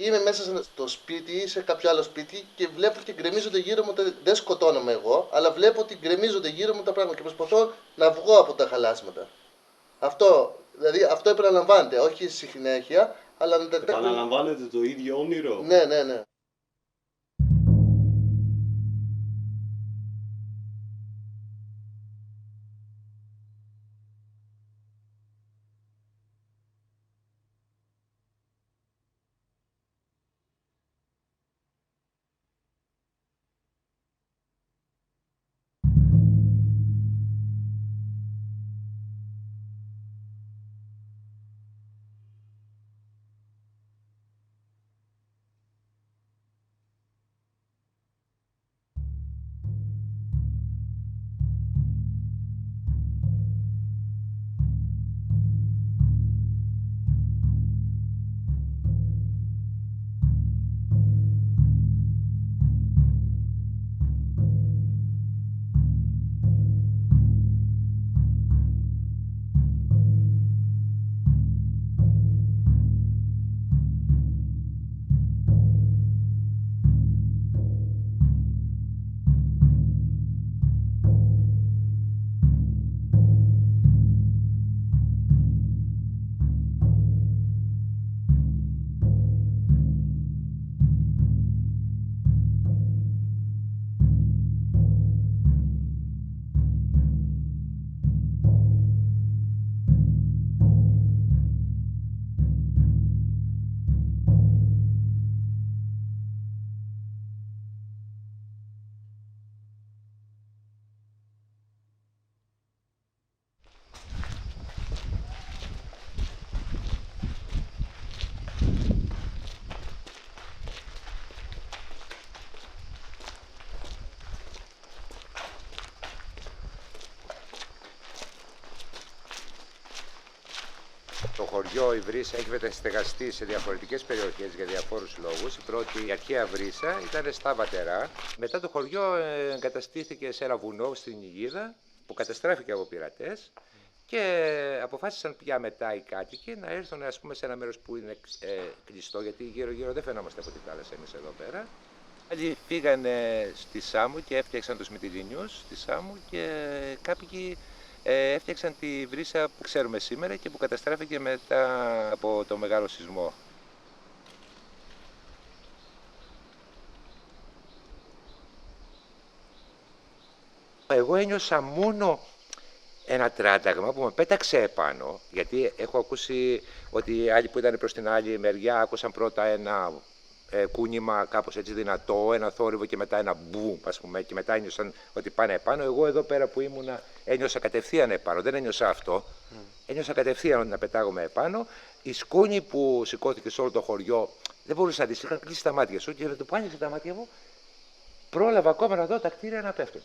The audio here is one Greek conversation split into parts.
Είμαι μέσα στο σπίτι ή σε κάποιο άλλο σπίτι και βλέπω και γκρεμίζονται γύρω μου. Δεν σκοτώνομαι εγώ, αλλά βλέπω ότι γκρεμίζονται γύρω μου τα πράγματα και προσπαθώ να βγω από τα χαλάσματα. Αυτό, δηλαδή αυτό επαναλαμβάνεται, όχι στη συνέχεια, αλλά να τα τέχουν. Επαναλαμβάνεται το ίδιο όνειρο. Ναι, ναι, ναι. Το χωριό, η Βρύσα, έχει μεταστεγαστεί σε διαφορετικές περιοχές για διαφόρους λόγους. Η πρώτη, η αρχαία Βρύσα, ήταν στα Βατερά. Μετά το χωριό εγκαταστήθηκε σε ένα βουνό στην Ιγίδα, που καταστράφηκε από πειρατές και αποφάσισαν πια μετά οι κάτοικοι να έρθουν, ας πούμε, σε ένα μέρος που είναι κλειστό, γιατί γύρω-γύρω δεν φαινόμαστε από τη θάλασσα εμείς εδώ πέρα. Άλλοι πήγανε στη Σάμο και έφτιαξαν τους Μυτιληνιούς στη Σάμο και κάποιοι έφτιαξαν τη Βρύσα που ξέρουμε σήμερα και που καταστράφηκε μετά από το μεγάλο σεισμό. Εγώ ένιωσα μόνο ένα τράνταγμα που με πέταξε επάνω, γιατί έχω ακούσει ότι οι άλλοι που ήταν προς την άλλη μεριά άκουσαν πρώτα ένα κούνημα κάπως έτσι δυνατό, ένα θόρυβο και μετά ένα μπου, ας πούμε, και μετά ένιωσαν ότι πάνε επάνω. Εγώ εδώ πέρα που ήμουνα ένιωσα κατευθείαν επάνω, δεν ένιωσα αυτό. Ένιωσα κατευθείαν να πετάγομαι επάνω. Η σκόνη που σηκώθηκε σε όλο το χωριό δεν μπορούσα να δεις, είχαν κλείσει τα μάτια σου και με το που άνοιξε τα μάτια μου πρόλαβα ακόμα να δω τα κτίρια να πέφτουν.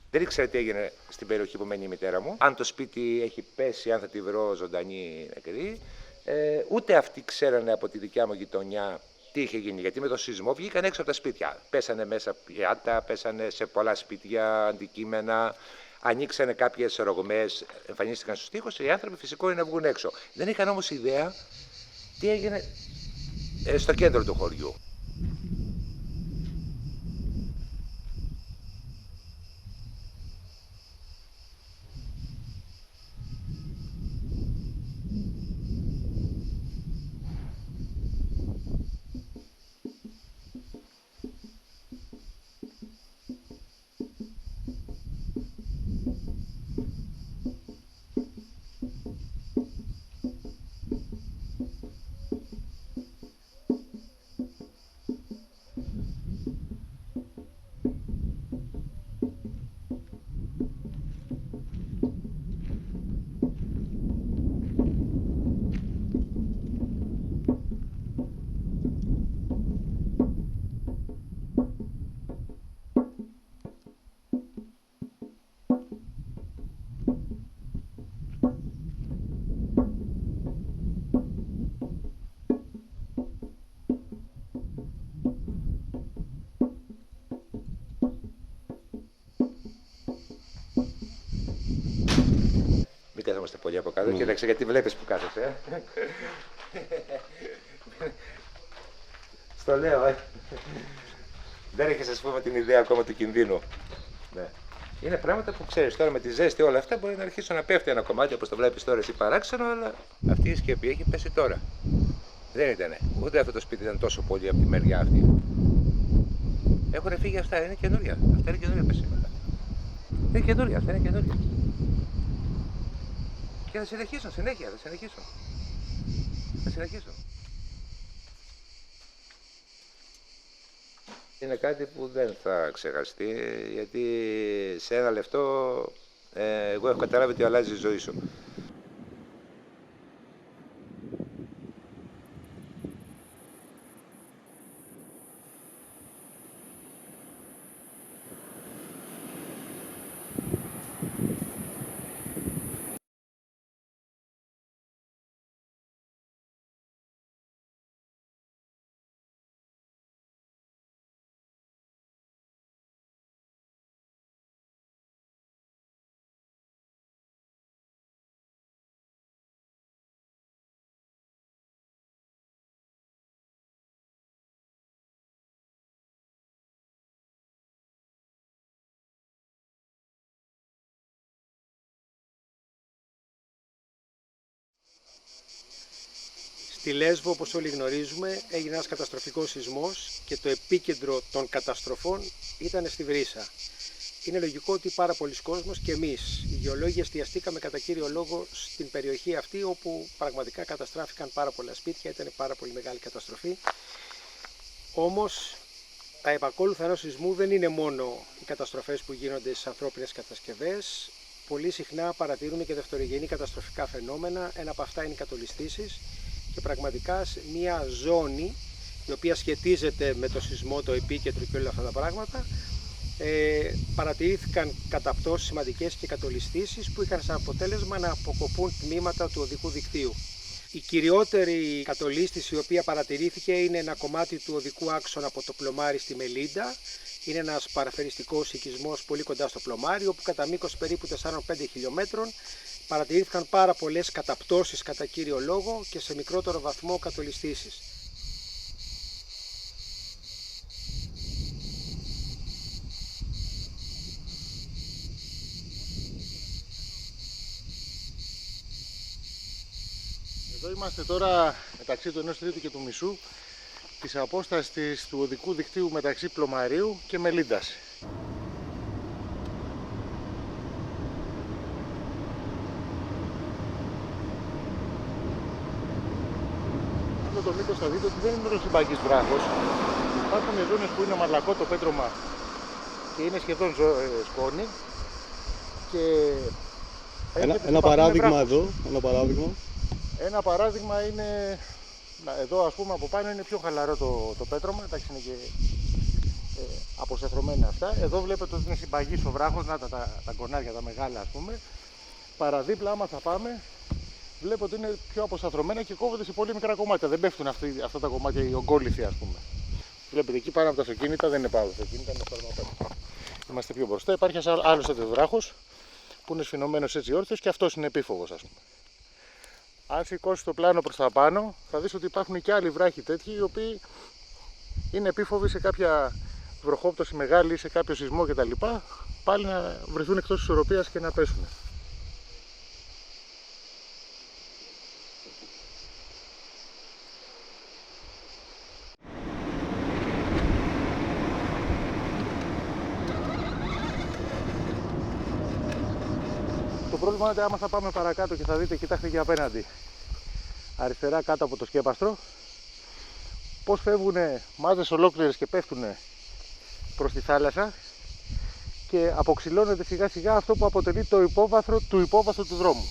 Δεν ήξερα τι έγινε στην περιοχή που μένει η μητέρα μου. Αν το σπίτι έχει πέσει, αν θα τη βρω ζωντανή νεκρή. Ούτε αυτοί ξέρανε από τη δικιά μου γειτονιά τι είχε γίνει. Γιατί με το σεισμό βγήκαν έξω από τα σπίτια. Πέσανε μέσα πιάτα, πέσανε σε πολλά σπίτια αντικείμενα. Ανοίξανε κάποιες ρογμές, εμφανίστηκαν στους τοίχους. Οι άνθρωποι φυσικό είναι να βγουν έξω. Δεν είχαν όμως ιδέα τι έγινε στο κέντρο του χωριού. φαινόμαστε πολύ από κάτω. Κοίταξε, γιατί βλέπεις που κάθεσαι. Στο λέω, Δεν έχεις, ας πούμε, την ιδέα ακόμα του κινδύνου. Ναι. Είναι πράγματα που ξέρεις τώρα με τη ζέστη, όλα αυτά μπορεί να αρχίσουν να πέφτει ένα κομμάτι, όπως το βλέπεις τώρα εσύ παράξενο, αλλά αυτή η σκεπή έχει πέσει τώρα. Δεν ήτανε. Ούτε αυτό το σπίτι ήταν τόσο πολύ από τη μεριά αυτή. Έχουν φύγει αυτά, είναι καινούρια. Αυτά είναι καινούρια πεσήματα. Είναι καινούρια, αυτά είναι καινούρια. Και θα συνεχίσουν συνέχεια, θα συνεχίσουν. Θα συνεχίσουν. Είναι κάτι που δεν θα ξεχαστεί, γιατί σε ένα λεπτό εγώ έχω καταλάβει ότι αλλάζει η ζωή σου. Στη Λέσβο, όπως όλοι γνωρίζουμε, έγινε ένας καταστροφικός σεισμός και το επίκεντρο των καταστροφών ήταν στη Βρύσα. Είναι λογικό ότι πάρα πολλοί κόσμος και εμείς, οι γεωλόγοι, εστιαστήκαμε κατά κύριο λόγο στην περιοχή αυτή, όπου πραγματικά καταστράφηκαν πάρα πολλά σπίτια, ήταν πάρα πολύ μεγάλη καταστροφή. Όμως, τα επακόλουθα ενός σεισμού δεν είναι μόνο οι καταστροφές που γίνονται στις ανθρώπινες κατασκευές. Πολύ συχνά παρατηρούμε και δευτερογενή καταστροφικά φαινόμενα. Ένα από αυτά είναι οι κατολιστήσεις. Και πραγματικά σε μια ζώνη η οποία σχετίζεται με το σεισμό, το επίκεντρο και όλα αυτά τα πράγματα, παρατηρήθηκαν καταπτώσεις σημαντικές και κατολιστήσεις που είχαν σαν αποτέλεσμα να αποκοπούν τμήματα του οδικού δικτύου. Η κυριότερη κατολίσθηση η οποία παρατηρήθηκε είναι ένα κομμάτι του οδικού άξονα από το Πλωμάρι στη Μελίντα. Είναι ένας παραφεριστικός οικισμός πολύ κοντά στο Πλωμάρι, όπου κατά μήκος περίπου 4-5 χιλιόμετρων παρατηρήθηκαν πάρα πολλές καταπτώσεις κατά κύριο λόγο και σε μικρότερο βαθμό κατολιστήσεις. Εδώ είμαστε τώρα μεταξύ του 1 τρίτου και του μισού της απόστασης του οδικού δικτύου μεταξύ Πλωμαρίου και Μελίντας. Αυτό το μήκος θα δείτε ότι δεν είναι ολοσυμπαγής βράχος. Υπάρχουν ζώνες που είναι μαλακό το πέτρωμα και είναι σχεδόν σκόνη. Και ένα παράδειγμα εδώ, Ένα παράδειγμα είναι, εδώ ας πούμε από πάνω είναι πιο χαλαρό το πέτρωμα, εντάξει είναι και αποσταθρωμένα αυτά. Εδώ βλέπετε ότι είναι συμπαγής ο βράχος, να τα κονάρια τα μεγάλα ας πούμε. Παραδίπλα άμα θα πάμε, βλέπω ότι είναι πιο αποσταθρωμένα και κόβονται σε πολύ μικρά κομμάτια. Δεν πέφτουν αυτά τα κομμάτια οι ογκόλυθοι ας πούμε. Βλέπετε εκεί πάνω από τα αυτοκίνητα δεν είναι πάνω από τα αυτοκίνητα, είναι πάνω από τα. Είμαστε πιο μπροστά. Υπάρχει ένας άλλος τέτοιος βράχος που είναι σφινωμένος έτσι όρθιος και αυτός είναι επίφοβος ας πούμε. Αν σηκώσει το πλάνο προς τα πάνω, θα δεις ότι υπάρχουν και άλλοι βράχοι τέτοιοι, οι οποίοι είναι επίφοβοι σε κάποια βροχόπτωση μεγάλη, σε κάποιο σεισμό κτλ. Πάλι να βρεθούν εκτός ισορροπίας και να πέσουν. Το πρόβλημα είναι ότι άμα θα πάμε παρακάτω και θα δείτε, κοιτάξτε και απέναντι, αριστερά κάτω από το σκέπαστρο, πως φεύγουν μάζες ολόκληρες και πέφτουν προς τη θάλασσα και αποξυλώνεται σιγά σιγά αυτό που αποτελεί το υπόβαθρο του δρόμου.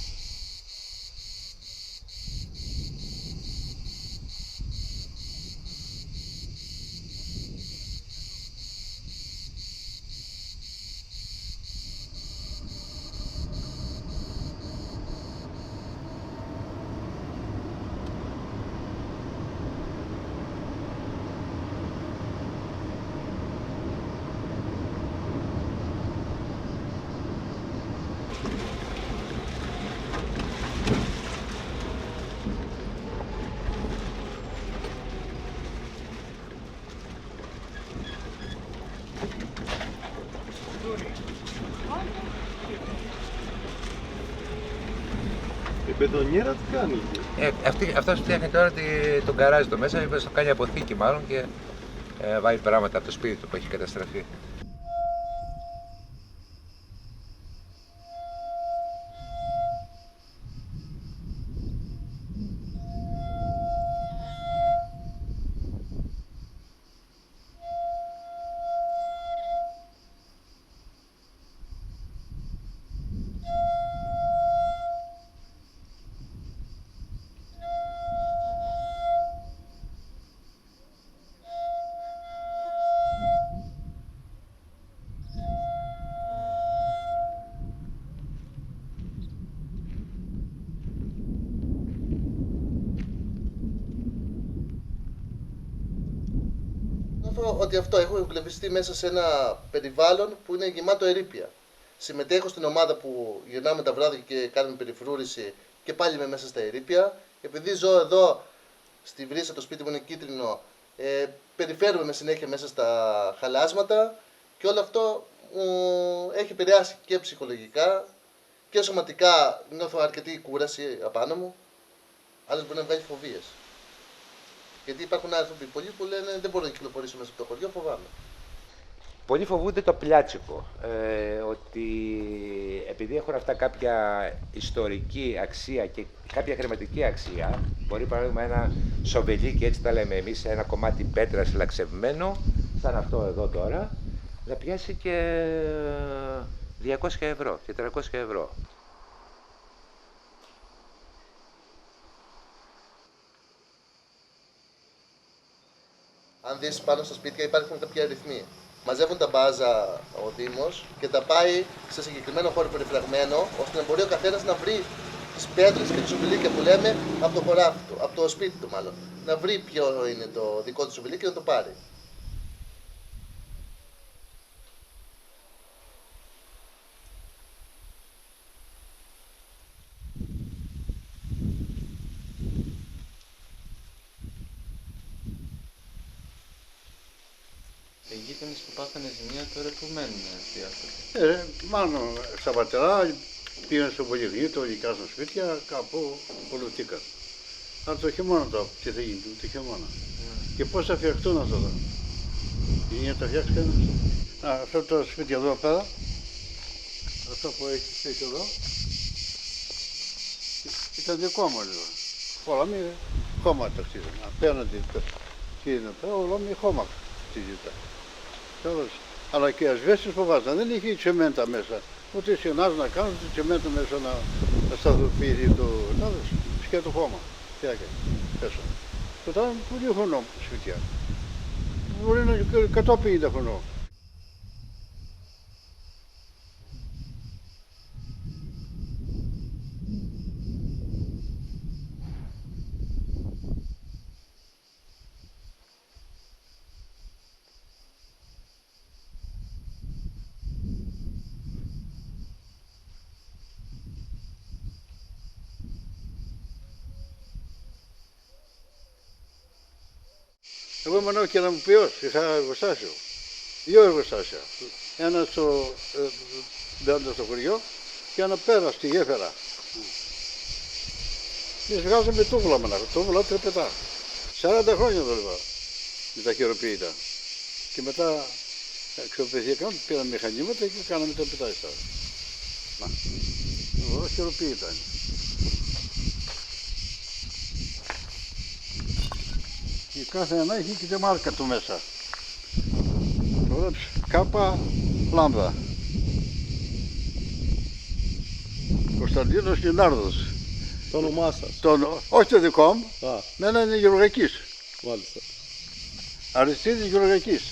Η μπετονιέρα τι κάνει? Αυτός φτιάχνει τώρα τον γκαράζ το μέσα, το κάνει αποθήκη μάλλον και βάλει πράγματα από το σπίτι του που έχει καταστραφεί. Νιώθω ότι αυτό έχω εγκλωβιστεί μέσα σε ένα περιβάλλον που είναι γεμάτο ερείπια. Συμμετέχω στην ομάδα που γυρνάμε τα βράδια και κάνουμε περιφρούρηση και πάλι είμαι μέσα στα ερείπια. Επειδή ζω εδώ στη Βρύσα, το σπίτι μου είναι κίτρινο, περιφέρομαι συνέχεια μέσα στα χαλάσματα και όλο αυτό μου έχει επηρεάσει και ψυχολογικά και σωματικά. Νιώθω αρκετή κούραση απάνω μου. Άλλος μπορεί να βγάλει φοβίες. Γιατί υπάρχουν άνθρωποι πολλοί που λένε δεν μπορώ να κυκλοφορήσω μέσα από το χωριό, φοβάμαι. Πολλοί φοβούνται το πλιάτσικο, ότι επειδή έχουν αυτά κάποια ιστορική αξία και κάποια χρηματική αξία, μπορεί παράδειγμα ένα σοβελίκι, έτσι τα λέμε εμείς, ένα κομμάτι πέτρας λαξευμένο, σαν αυτό εδώ τώρα, να πιάσει και 200 ευρώ και 300 ευρώ. Αν δεις πάνω στα σπίτια υπάρχουν κάποια αριθμοί. Μαζεύουν τα μπάζα ο Δήμος και τα πάει σε συγκεκριμένο χώρο περιφραγμένο, ώστε να μπορεί ο καθένας να βρει τις πέτρες και τις σοβιλίκια που λέμε από το χωράφι του, από το σπίτι του μάλλον. Να βρει ποιο είναι το δικό του σοβιλίκι και να το πάρει. Οι γείτονες που πάθανε ζημιά τώρα που μένουν αυτοί οι άνθρωποι? Μάλλον στα πατερά πήγαν στο πολυεθνείο, νοικιάσαν σπίτια, κάπου πολιτικά. Αλλά το χειμώνα τώρα, τι θα γίνει το χειμώνα. Και πώς θα φτιαχτούν αυτά τώρα. Είναι να τα φτιάξει κανένας. Αυτό το σπίτι εδώ πέρα, αυτό που έχει σπίτι εδώ, ήταν δικό μου λίγο. Όλα μη χώματα χτίζανε. Απέναντι χτίζανε πέρα, όλα μη χώμα χτίζεται. Αλλά και οι ασβέστες που βάζαν, δεν είχε τσεμέντα μέσα. Ούτε συνάζουν να κάνουν το τσεμέντο μέσα να σταθοποιηθεί το σκέτο χώμα. Τι έκανε, πέσω. Και ήταν πολύ χρονό σπιτιά. Μπορεί να είναι 150 χρονών. Εγώ ήμουν ο κεραμοποιός, είχα εργοστάσιο. 2 εργοστάσια. Ένα στο χωριό και ένα πέρα στη γέφυρα. Εμείς βγάζαμε τούβλα μονάχα, τούβλα τρεπετά. 40 χρόνια δούλευα με τα χειροποίητα. Και μετά αξιοποιηθήκαμε, πήραμε μηχανήματα και κάναμε τα πετάσια. Να, εδώ χειροποίητα είναι. Και κάθε ένα έχει και τη μάρκα του μέσα. Το βλέπεις, κάπα λάμδα. Κωνσταντίνος Λινάρδος. Το όνομά σας? Όχι το δικό μου, Α, μένα είναι Γεωργακής. μάλιστα. Αριστίδης Γεωργακής.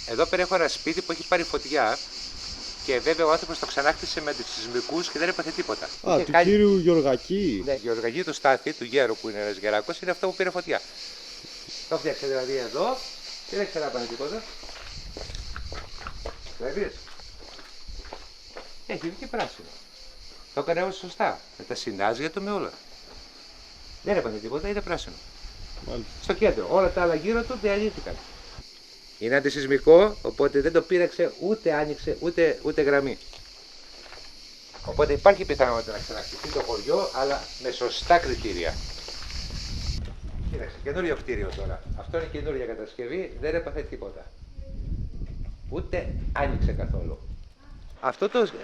Εδώ πέρα έχω ένα σπίτι που έχει πάρει φωτιά και βέβαια ο άνθρωπος το ξανάχτισε με αντισυσμικούς και δεν έπαθε τίποτα. Α, του κύριου Γεωργακή. Ναι, Γεωργακή του Στάθη, του γέρου που είναι ένας γεράκος, είναι αυτό που πήρε φωτιά. Το φτιάξε δηλαδή εδώ και δεν ξανάπανε τίποτα. Βλέπεις. Έχει βγει πράσινο. Το έκανε όλα σωστά. Με τα συνάζια του, με όλα. Δεν έπαθε τίποτα, είναι πράσινο. Μάλιστα. Στο κέντρο. Όλα τα άλλα γύρω του διαλύθηκαν. Είναι αντισυσμικό, οπότε δεν το πείραξε, ούτε άνοιξε, ούτε γραμμή. Οπότε υπάρχει πιθανότητα να ξαναχτιστεί το χωριό, αλλά με σωστά κριτήρια. Κοίταξε, καινούριο κτίριο τώρα. Αυτό είναι καινούρια κατασκευή, δεν έπαθε τίποτα. Ούτε άνοιξε καθόλου.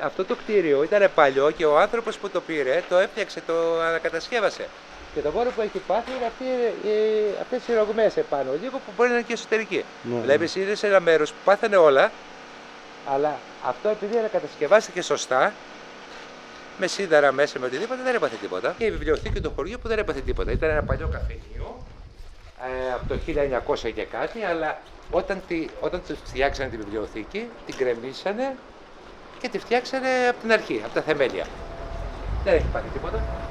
Αυτό το κτίριο ήταν παλιό και ο άνθρωπος που το πήρε το έφτιαξε, το ανακατασκεύασε. Και το μόνο που έχει πάθει είναι αυτές οι ρογμές επάνω, λίγο που μπορεί να είναι και εσωτερική. Ναι. Βλέπεις, είναι σε ένα μέρος που πάθανε όλα, αλλά αυτό επειδή ανακατασκευάστηκε σωστά, με σίδερα μέσα, με οτιδήποτε, δεν έπαθε τίποτα. Και η βιβλιοθήκη του χωριού που δεν έπαθε τίποτα. Ήταν ένα παλιό καφενείο από το 1900 και κάτι, αλλά όταν τη φτιάξανε τη βιβλιοθήκη, την γκρεμίσανε και τη φτιάξανε από την αρχή, από τα θεμέλια. Δεν έχει πάθει τίποτα.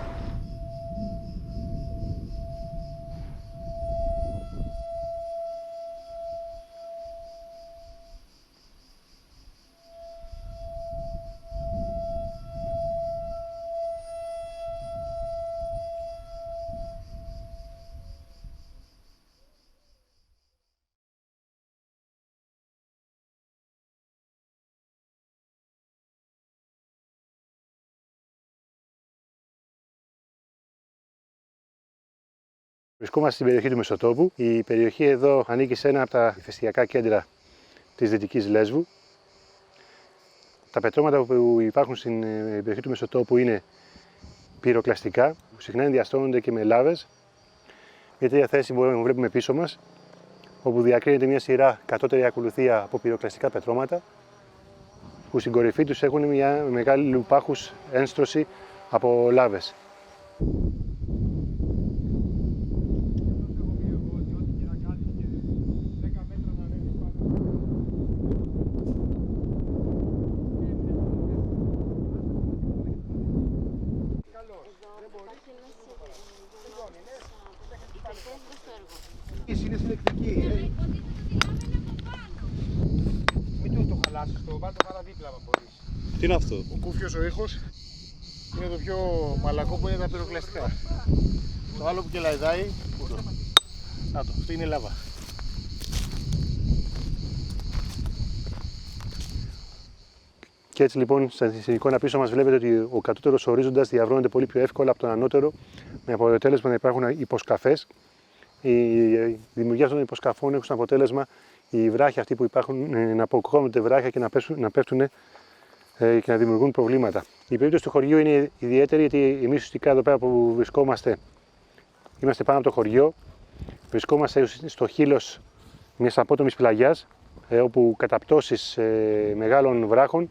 Βρισκόμαστε στην περιοχή του Μεσοτόπου. Η περιοχή εδώ ανήκει σε ένα από τα ηφαιστειακά κέντρα της Δυτικής Λέσβου. Τα πετρώματα που υπάρχουν στην περιοχή του Μεσοτόπου είναι πυροκλαστικά, που συχνά ενδιαστώνονται και με λάβες. Μια τέτοια θέση μπορούμε να βλέπουμε πίσω μας, όπου διακρίνεται μια σειρά κατώτερη ακολουθία από πυροκλαστικά πετρώματα, που στην κορυφή τους έχουν μια μεγάλη πάχους ένστρωση από λάβες. Είναι συλλεκτική. Μην το χαλάσεις, το βάλ' το παραδίπλα αν μπορείς. Τι είναι αυτό? Ο κούφιος ο ήχος είναι το πιο μαλακό που είναι τα πυροκλαστικά. Το άλλο που κελαϊδάει, πού το? Να το, αυτό είναι λάβα. Και έτσι λοιπόν στην εικόνα πίσω μας βλέπετε ότι ο κατώτερος ορίζοντας διαβρώνεται πολύ πιο εύκολα από τον ανώτερο, με αποτέλεσμα να υπάρχουν υποσκαφές. Η δημιουργία αυτών των υποσκαφών έχουν σαν αποτέλεσμα οι βράχοι αυτοί που υπάρχουν να αποκρόμονται βράχια και να πέφτουν και να δημιουργούν προβλήματα. Η περίπτωση του χωριού είναι ιδιαίτερη γιατί εμείς ουσιαστικά εδώ πέρα που βρισκόμαστε, είμαστε πάνω από το χωριό, βρισκόμαστε στο χείλος μιας απότομης πλαγιάς, όπου καταπτώσεις μεγάλων βράχων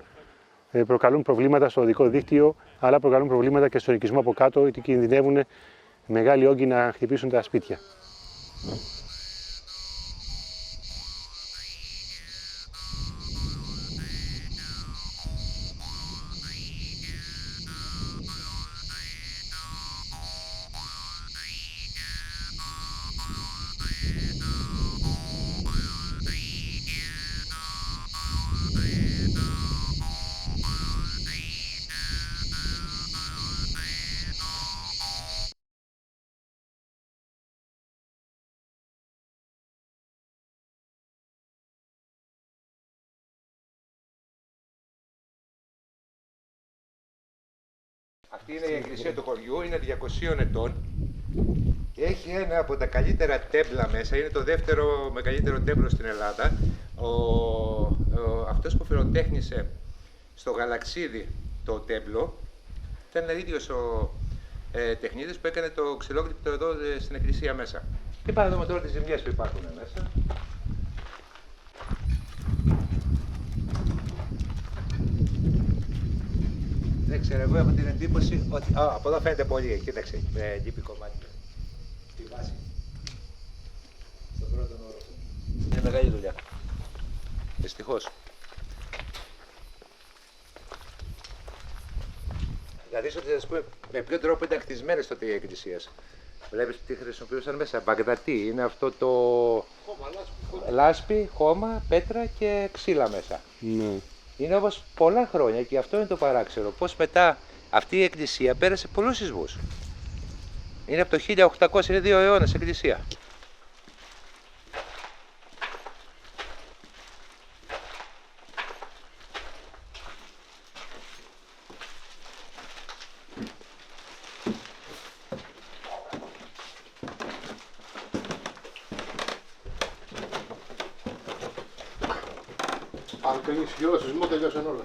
προκαλούν προβλήματα στο οδικό δίκτυο, αλλά προκαλούν προβλήματα και στον οικισμό από κάτω, γιατί κινδυνεύουν μεγάλοι όγκοι να χτυπήσουν τα σπίτια. Αυτή είναι η εκκλησία του χωριού, είναι 200 ετών. Έχει ένα από τα καλύτερα τέμπλα μέσα, είναι το δεύτερο μεγαλύτερο τέμπλο στην Ελλάδα. Αυτός που φιλοτέχνησε στο Γαλαξίδι το τέμπλο ήταν ο ίδιος ο τεχνίτης που έκανε το ξυλόκρηπτο εδώ στην εκκλησία μέσα. Και πάμε να δούμε τώρα τις ζημιές που υπάρχουν μέσα. Δεν ξέρω, εγώ έχω την εντύπωση ότι... από εδώ φαίνεται πολύ, κοίταξε, με λείπει κομμάτι. Στη βάση. Στον πρώτο όροφο. Είναι μεγάλη δουλειά. Δυστυχώς. Να δεις ότι, ας πούμε, με ποιο τρόπο ήταν κτισμένες τότε οι εκκλησίες. Βλέπεις τι χρησιμοποιούσαν μέσα. Μπαγδατί, είναι αυτό το... Χώμα, λάσπη, χώμα, πέτρα και ξύλα μέσα. Ναι. Είναι όμως πολλά χρόνια και αυτό είναι το παράξενο. Πώς μετά Αυτή η εκκλησία πέρασε πολλούς σεισμούς. Είναι από το 1800, είναι 2 αιώνες εκκλησία. Αν κλείσει γύρω σεισμό, τελειώσαν όλα.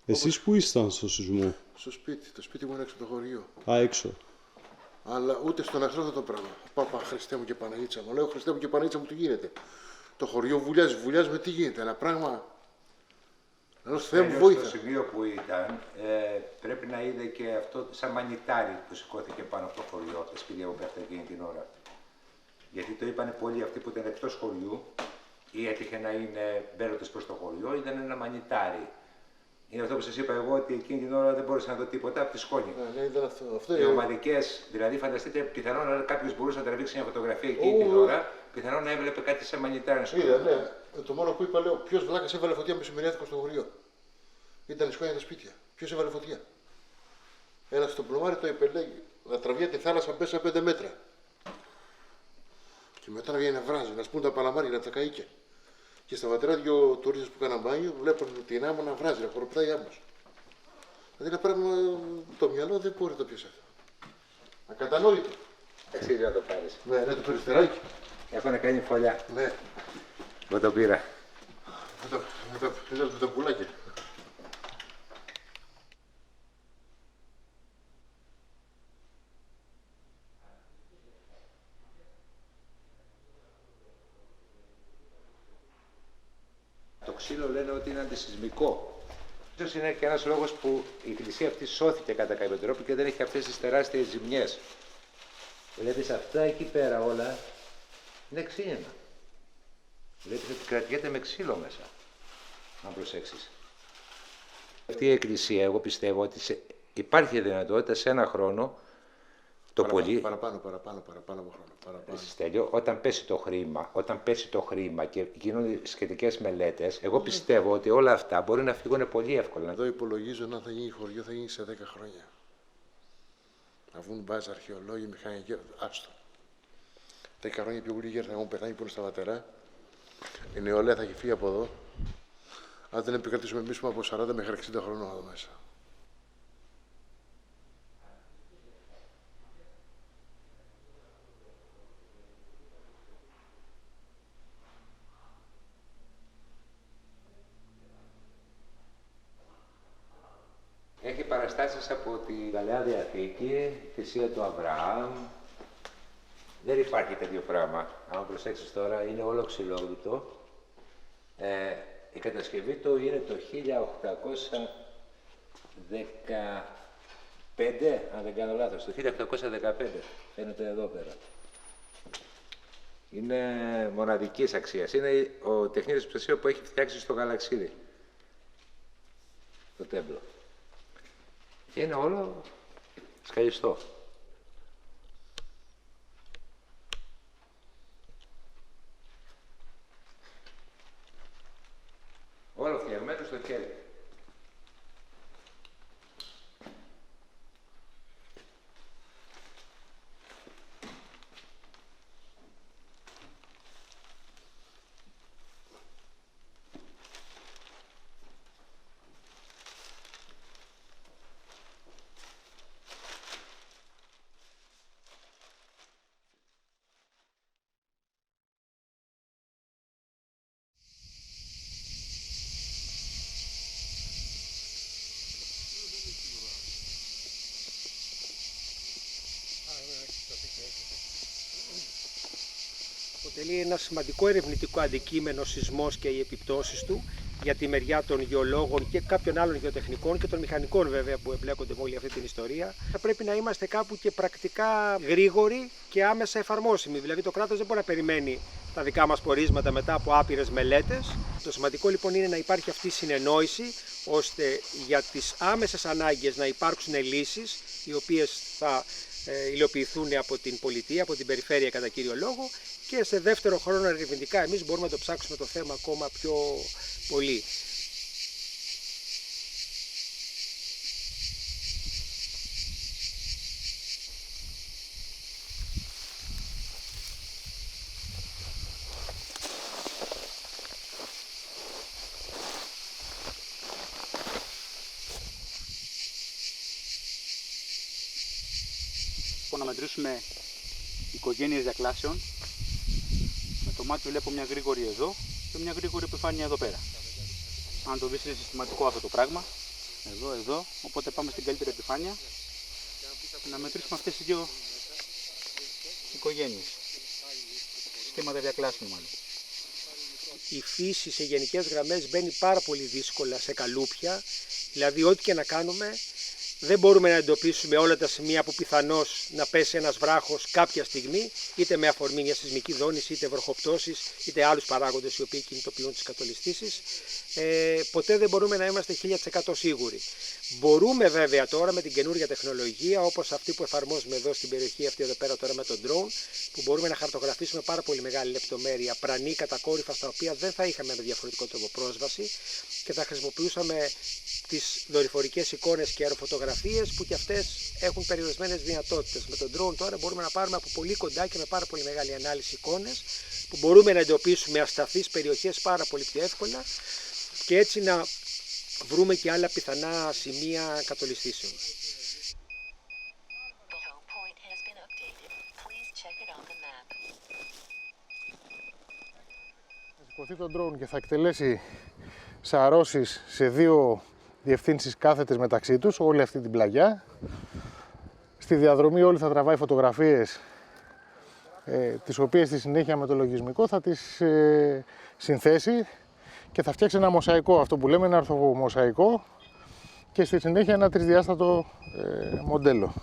Εσείς που ήσταν στο σεισμό? Στο σπίτι. Το σπίτι μου είναι έξω από το χωριό. Α, έξω. Αλλά ούτε στον εχθρό δεν το πράγμα. Πάπα, Χριστέ μου και Παναγίτσα μου. Λέω, Χριστέ μου και Παναγίτσα μου, τι γίνεται. Το χωριό βουλιάζει με τι γίνεται. Ένα πράγμα. Λέω, Θεέ μου, βοήθεια. Στο σημείο που ήταν, πρέπει να είδε και αυτό σαν μανιτάρι που σηκώθηκε πάνω από το χωριό, από τα σπίτια που πέφτει εκείνη την ώρα. Γιατί το είπανε πολλοί αυτοί που ήταν εκτός χωριού ή έτυχε να είναι μπαίνοντας προς το χωριό, ήταν ένα μανιτάρι. Είναι αυτό που σας είπα εγώ, ότι εκείνη την ώρα δεν μπορούσα να δω τίποτα από τη σκόνη. Ναι, ήταν αυτό. Οι ομαδικές, δηλαδή φανταστείτε, πιθανόν αν κάποιος μπορούσε να τραβήξει μια φωτογραφία εκείνη την ώρα, πιθανόν να έβλεπε κάτι σαν μανιτάρι. Είδα, ναι. Το μόνο που είπα, λέω, ποιος βλάκας έβαλε φωτιά μεσημεριάτικο στο χωριό. Ήταν η σκόνη τα σπίτια. Ποιος έβαλε φωτιά. Ένα στο πλωμάρι το είπε, λέει, να τραβιέται τη θάλασσα μέσα 5 μέτρα. Και μετά να βγαίνει να βράζει, να σπούν τα παλαμάρια, τα καΐκια. Και στα βατρά δύο τουρίστες που κάναν μπάνιο βλέπουν την άμμο να βράζει, να χοροπτάει η άμμος. Δηλαδή ένα πράγμα το μυαλό δεν μπορεί να το πιάσει αυτό. Ακατανόητο. Αξίζει να το πάρεις. Ναι, ναι, το περιστεράκι. Έχω να κάνει φωλιά. Ναι. Εγώ το πήρα. Με τα πουλάκια. Το ξύλο λένε ότι είναι αντισυσμικό. Ίσως είναι και ένας λόγος που η εκκλησία αυτή σώθηκε κατά κάποιο τρόπο και δεν έχει αυτές τις τεράστιες ζημιές. Βλέπεις αυτά εκεί πέρα όλα είναι ξύλινα. Βλέπεις ότι κρατιέται με ξύλο μέσα. Αν προσέξεις. Αυτή η εκκλησία, εγώ πιστεύω ότι υπάρχει δυνατότητα σε ένα χρόνο το πολύ. Παραπάνω από χρόνο. Στέλιο, όταν πέσει το χρήμα και γίνονται σχετικές μελέτες, εγώ πιστεύω ότι όλα αυτά μπορεί να φύγουν πολύ εύκολα. Εδώ υπολογίζω να θα γίνει χωριό, θα γίνει σε 10 χρόνια. Να βγουν μπάζ αρχαιολόγοι, μηχανικοί, άστο. 10 χρόνια πιο πολύ γέροι θα έχουν πεθάνει που είναι στα βατερά. Η νεολαία θα έχει φύγει από εδώ. Αν δεν επικρατήσουμε εμείς από 40 μέχρι 60 χρόνια εδώ μέσα. Έχει παραστάσεις από τη Παλαιά Διαθήκη, τη θυσία του Αβραάμ. Δεν υπάρχει τέτοιο πράγμα. Αν προσέξεις τώρα, είναι όλο ξυλόγλυπτο. Η κατασκευή του είναι το 1815, αν δεν κάνω λάθος. Το 1815, φαίνεται εδώ πέρα. Είναι μοναδικής αξίας. Είναι ο τεχνίτης πλαισίου που έχει φτιάξει στο γαλαξίδι. Το τέμπλο. Και είναι όλο σκαλιστό. Όλο φτιαγμένο στο χέρι. Αποτελεί ένα σημαντικό ερευνητικό αντικείμενο σεισμός και οι επιπτώσεις του για τη μεριά των γεωλόγων και κάποιων άλλων γεωτεχνικών και των μηχανικών βέβαια που εμπλέκονται με όλη αυτή την ιστορία. Θα πρέπει να είμαστε κάπου και πρακτικά γρήγοροι και άμεσα εφαρμόσιμοι. Δηλαδή το κράτος δεν μπορεί να περιμένει τα δικά μας πορίσματα μετά από άπειρες μελέτες. Το σημαντικό λοιπόν είναι να υπάρχει αυτή η συνεννόηση, ώστε για τις άμεσες ανάγκες να υπάρξουν λύσεις οι οποίες θα υλοποιηθούν από την πολιτεία, από την περιφέρεια κατά κύριο λόγο, και σε δεύτερο χρόνο ερευνητικά εμείς μπορούμε να το ψάξουμε το θέμα ακόμα πιο πολύ. Να μετρήσουμε οικογένειες διακλάσεων. Με το μάτι βλέπω μια γρήγορη εδώ και μια γρήγορη επιφάνεια εδώ πέρα. Αν το δεις είναι συστηματικό αυτό το πράγμα. Εδώ. Οπότε πάμε στην καλύτερη επιφάνεια να μετρήσουμε αυτές τις δύο οικογένειες. Συστήματα διακλάσεων μάλλον. Η φύση σε γενικές γραμμές μπαίνει πάρα πολύ δύσκολα σε καλούπια. Δηλαδή ό,τι και να κάνουμε δεν μπορούμε να εντοπίσουμε όλα τα σημεία που πιθανώς να πέσει ένας βράχος κάποια στιγμή, είτε με αφορμή μια σεισμική δόνηση, είτε βροχοπτώσεις, είτε άλλους παράγοντες οι οποίοι κινητοποιούν τις κατολιστήσεις. Ποτέ δεν μπορούμε να είμαστε 1000% σίγουροι. Μπορούμε βέβαια τώρα με την καινούργια τεχνολογία, όπως αυτή που εφαρμόζουμε εδώ στην περιοχή αυτή εδώ πέρα τώρα με τον drone, που μπορούμε να χαρτογραφήσουμε πάρα πολύ μεγάλη λεπτομέρεια, πρανή, κατακόρυφα, στα οποία δεν θα είχαμε με διαφορετικό τρόπο πρόσβαση και θα χρησιμοποιούσαμε τις δορυφορικές εικόνες και αεροφωτογραφίες που και αυτές έχουν περιορισμένες δυνατότητες. Με τον drone τώρα μπορούμε να πάρουμε από πολύ κοντά και με πάρα πολύ μεγάλη ανάλυση εικόνες που μπορούμε να εντοπίσουμε ασταθείς περιοχές πάρα πολύ πιο εύκολα και έτσι να βρούμε και άλλα πιθανά σημεία κατολιστήσεων. Θα σηκωθεί το drone και θα εκτελέσει σαρώσεις σε δύο διευθύνσεις κάθετες μεταξύ τους, όλη αυτή την πλαγιά. Στη διαδρομή όλη θα τραβάει φωτογραφίες, τις οποίες στη συνέχεια με το λογισμικό θα τις συνθέσει και θα φτιάξει ένα μοσαϊκό, αυτό που λέμε ένα αρθομοσαϊκό, και στη συνέχεια ένα τρισδιάστατο μοντέλο.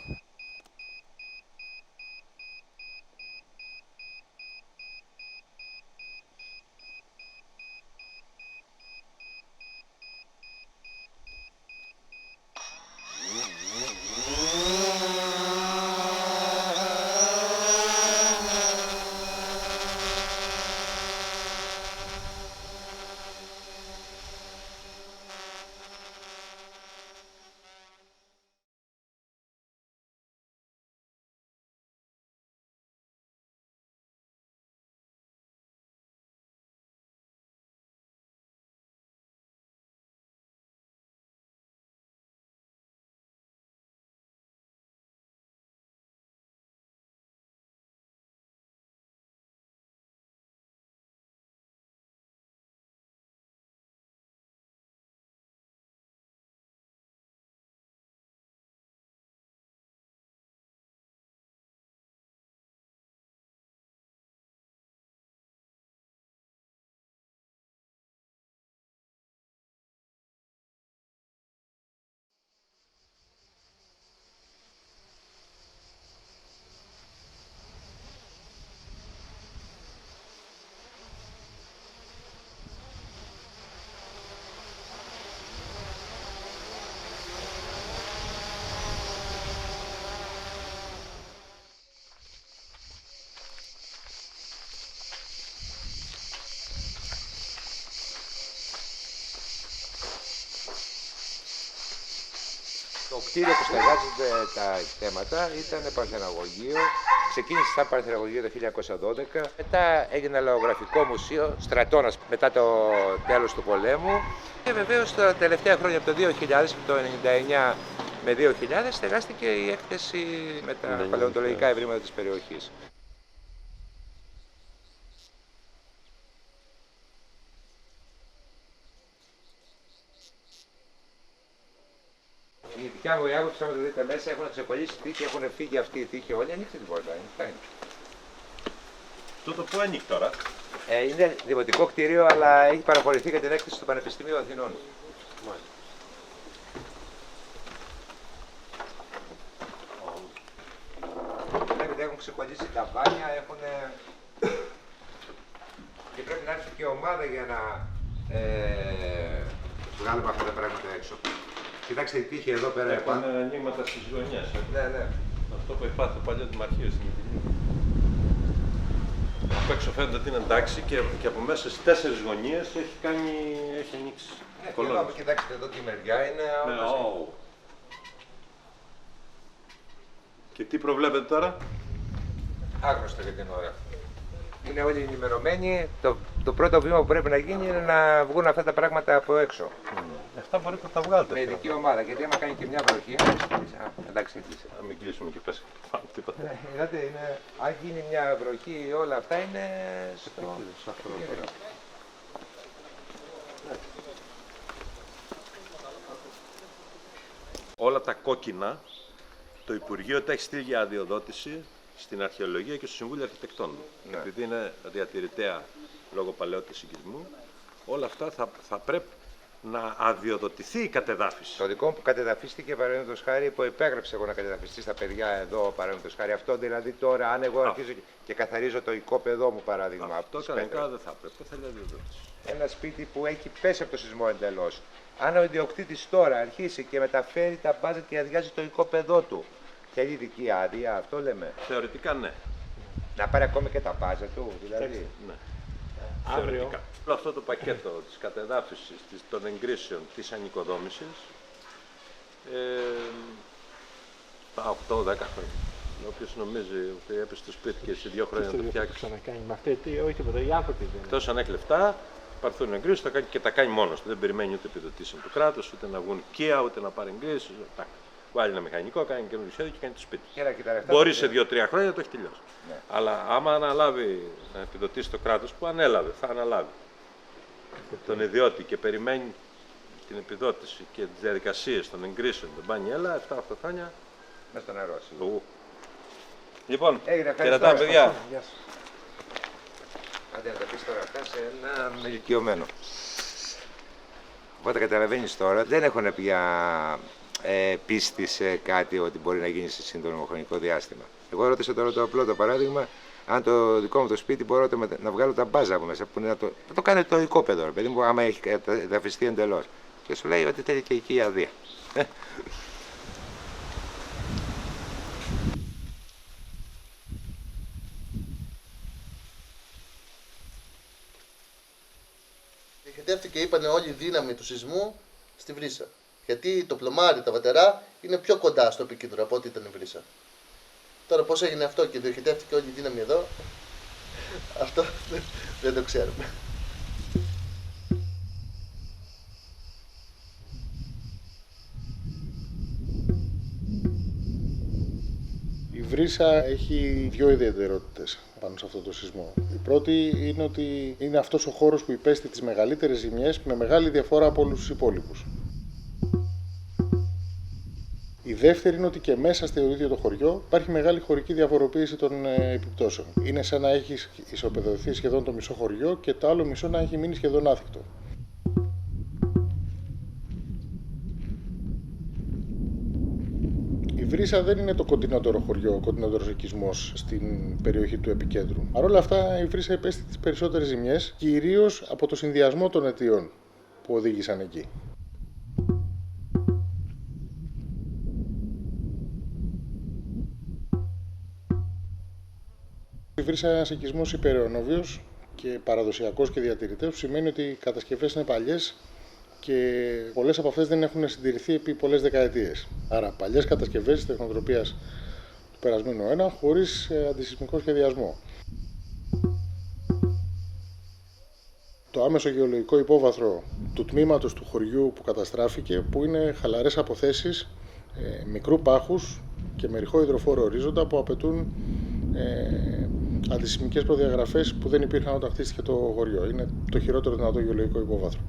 Το κτίριο που στεγάζονται τα θέματα ήταν παρθεναγωγείο. Ξεκίνησε σαν παρθεναγωγείο το 1912. Μετά έγινε λαογραφικό μουσείο στρατώνας μετά το τέλος του πολέμου. Και βεβαίως τα τελευταία χρόνια από το 2000, το 1999 με 2000, στεγάστηκε η έκθεση με τα παλαιοντολογικά ευρήματα της περιοχής. Η δικιά μου άποψη, άμα το δείτε μέσα, έχουν ξεκολλήσει τείχη, έχουν φύγει αυτή η τείχη όλοι, ανοίξτε την πόρτα, ανοιχτά είναι. Τούτο που ανοίγει τώρα. Είναι δημοτικό κτίριο, αλλά έχει παραχωρηθεί για την έκθεση του Πανεπιστημίου Αθηνών. Βλέπετε, έχουν ξεκολλήσει τα μπάνια, έχουν... και πρέπει να έρθει και ομάδα για να βγάλουμε αυτά τα πράγματα έξω. Κοιτάξτε τι είχε εδώ πέρα. Έχουν ανοίγματα στις γωνιές. Ναι, ναι. Αυτό που υπάρχει το παλιό δημαρχείο στην Ιταλία. Από έξω φαίνεται ότι είναι εντάξει και από μέσα στις 4 γωνίες έχει ανοίξει. Ναι, και εδώ, κοιτάξτε εδώ τη μεριά είναι... Ναι, Και τι προβλέπετε τώρα? Άγνωστο για την ώρα. Είναι όλοι ενημερωμένοι. Το πρώτο βήμα που πρέπει να γίνει είναι να βγουν αυτά τα πράγματα από έξω. Αυτά μπορείτε να τα βγάλετε. Με ειδική ομάδα, γιατί άμα κάνει και μια βροχή. Εντάξει, έκλεισε. Να μην κλείσουμε και πέσει πάνω τίποτα. Είδατε, αν γίνει μια βροχή, όλα αυτά είναι στο κίνδυνο. Όλα τα κόκκινα, το Υπουργείο τα έχει στείλει για αδειοδότηση στην Αρχαιολογία και στο Συμβούλιο Αρχιτεκτών. Ναι. Επειδή είναι διατηρητέα λόγω παλαιότητας οικισμού, όλα αυτά θα πρέπει να αδειοδοτηθεί η κατεδάφιση. Το δικό μου που κατεδαφίστηκε, παραδείγματος χάρη, που υπέγραψε εγώ να κατεδαφιστεί στα παιδιά εδώ, παραδείγματος χάρη. Αυτό δηλαδή τώρα, αν εγώ αρχίζω και καθαρίζω το οικόπεδό μου, παράδειγμα. Αυτό κανονικά δεν θα πρέπει. Θέλει αδειοδότηση. Ένα σπίτι που έχει πέσει από το σεισμό εντελώς. Αν ο ιδιοκτήτης τώρα αρχίσει και μεταφέρει τα μπάζετ και αδειάζει το οικόπεδό του, θέλει ειδική άδεια, αυτό λέμε. Θεωρητικά ναι. Να πάρει ακόμη και τα μπάζετ του, δηλαδή. Ναι. Θεωρητικά. Αυτό το πακέτο της κατεδάφισης, των εγκρίσεων, της ανοικοδόμησης, τα 8-10 χρόνια. Όποιος νομίζει ότι έπεσε το σπίτι και σε 2 χρόνια να το φτιάξει. Ξανακάνει με αυτή, όχι τίποτα, οι άνθρωποι δεν είναι. Εκτός αν έχει λεφτά, πάρθουν εγκρίσεις και τα κάνει μόνος του. Δεν περιμένει ούτε επιδοτήσεις από το κράτος, ούτε να βγουν οικία, ούτε να πάρει εγκρίσεις. Βάλει ένα μηχανικό, κάνει καινούργιο σχέδιο και κάνει το σπίτι. Μπορεί σε 2-3 χρόνια να το έχει τελειώσει. Ναι. Αλλά άμα αναλάβει να επιδοτήσει το κράτος που ανέλαβε, θα αναλάβει τον ιδιώτη και περιμένει την επιδότηση και τις διαδικασίες των εγκρίσεων, τον πάνι έλα, 7-8 χρόνια. Μες στο νερό. Λοιπόν, χαιρετάμε παιδιά. Άντε να τα πεις τώρα αυτά σε ένα ηλικιωμένο. Οπότε καταλαβαίνεις τώρα, δεν έχουν πια πίστη σε κάτι ότι μπορεί να γίνει σε σύντομο χρονικό διάστημα. Εγώ ρώτησα τώρα το απλό το παράδειγμα, αν το δικό μου το σπίτι μπορώ να βγάλω τα μπάζα από μέσα, που είναι να το κάνει το οικόπεδο, παιδί μου, άμα έχει καταδαφιστεί εντελώς. Και σου λέει ότι θέλει και εκεί η αδεία. Διοχετεύτηκε, είπανε, όλη η δύναμη του σεισμού στη Βρύσα. Γιατί το πλωμάρι, τα βατερά, είναι πιο κοντά στο επίκεντρο από ό,τι ήταν η Βρύσα. Τώρα πώς έγινε αυτό και διοχετεύτηκε όλη η δύναμη εδώ, αυτό δεν το ξέρουμε. Η Βρύσα έχει 2 ιδιαιτερότητες πάνω σε αυτό το σεισμό. Η πρώτη είναι ότι είναι αυτός ο χώρος που υπέστη τις μεγαλύτερες ζημιές με μεγάλη διαφορά από όλους τους υπόλοιπους. Η δεύτερη είναι ότι και μέσα στο ίδιο το χωριό υπάρχει μεγάλη χωρική διαφοροποίηση των επιπτώσεων. Είναι σαν να έχει ισοπεδωθεί σχεδόν το μισό χωριό και το άλλο μισό να έχει μείνει σχεδόν άθικτο. Η Βρύσα δεν είναι το κοντινότερο χωριό, ο κοντινότερος οικισμός στην περιοχή του επικέντρου. Παρ' όλα αυτά, η Βρύσα υπέστη τις περισσότερες ζημιές, κυρίως από το συνδυασμό των αιτιών που οδήγησαν εκεί. Η Βρύσα είναι ένας οικισμός υπεραιωνόβιος και παραδοσιακός και διατηρητές, που σημαίνει ότι οι κατασκευές είναι παλιές και πολλές από αυτές δεν έχουν συντηρηθεί επί πολλές δεκαετίες. Άρα, παλιές κατασκευές της τεχνοτροπίας του περασμένου αιώνα, χωρίς αντισεισμικό σχεδιασμό. Το άμεσο γεωλογικό υπόβαθρο του τμήματος του χωριού που καταστράφηκε, που είναι χαλαρές αποθέσεις μικρού πάχους και με ρηχό υδροφόρο ορίζοντα που απαιτούν αντισεισμικές προδιαγραφές που δεν υπήρχαν όταν χτίστηκε το χωριό. Είναι το χειρότερο δυνατό γεωλογικό υπόβαθρο.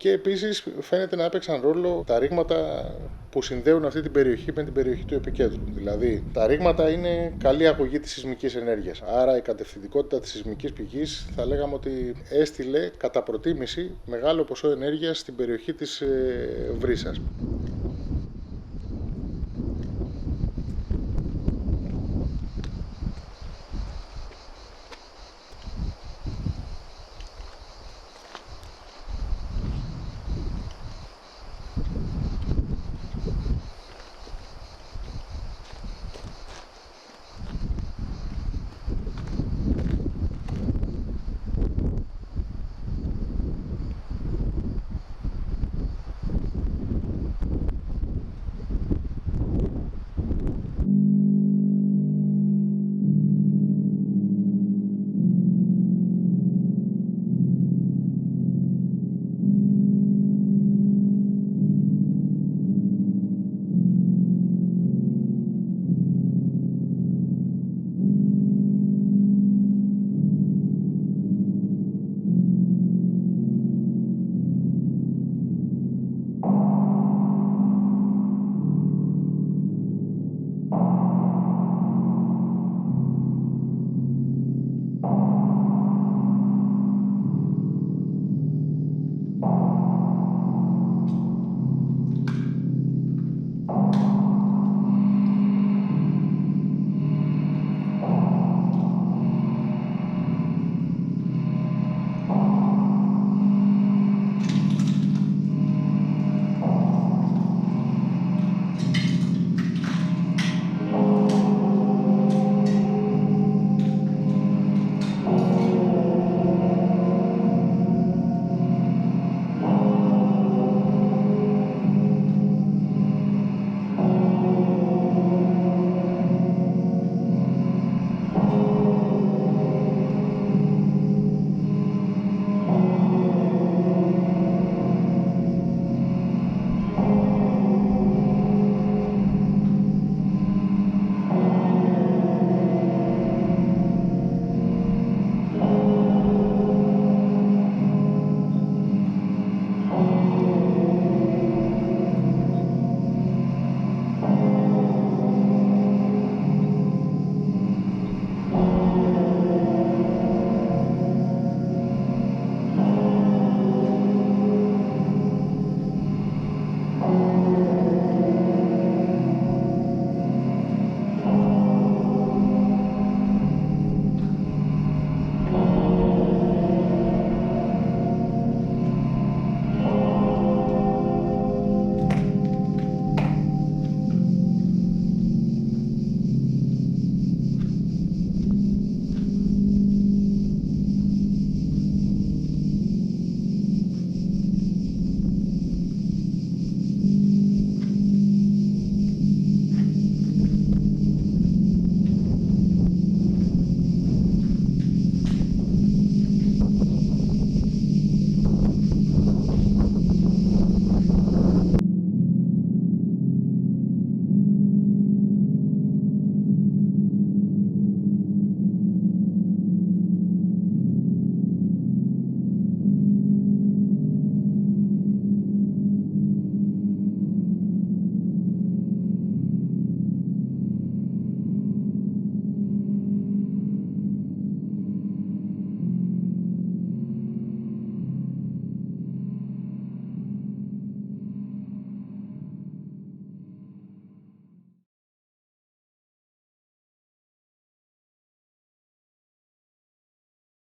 Και επίσης φαίνεται να έπαιξαν ρόλο τα ρήγματα που συνδέουν αυτή την περιοχή με την περιοχή του επικέντρου. Δηλαδή, τα ρήγματα είναι καλή αγωγή της σεισμικής ενέργειας. Άρα, η κατευθυντικότητα της σεισμικής πηγής θα λέγαμε ότι έστειλε κατά προτίμηση μεγάλο ποσό ενέργειας στην περιοχή της βρύσας.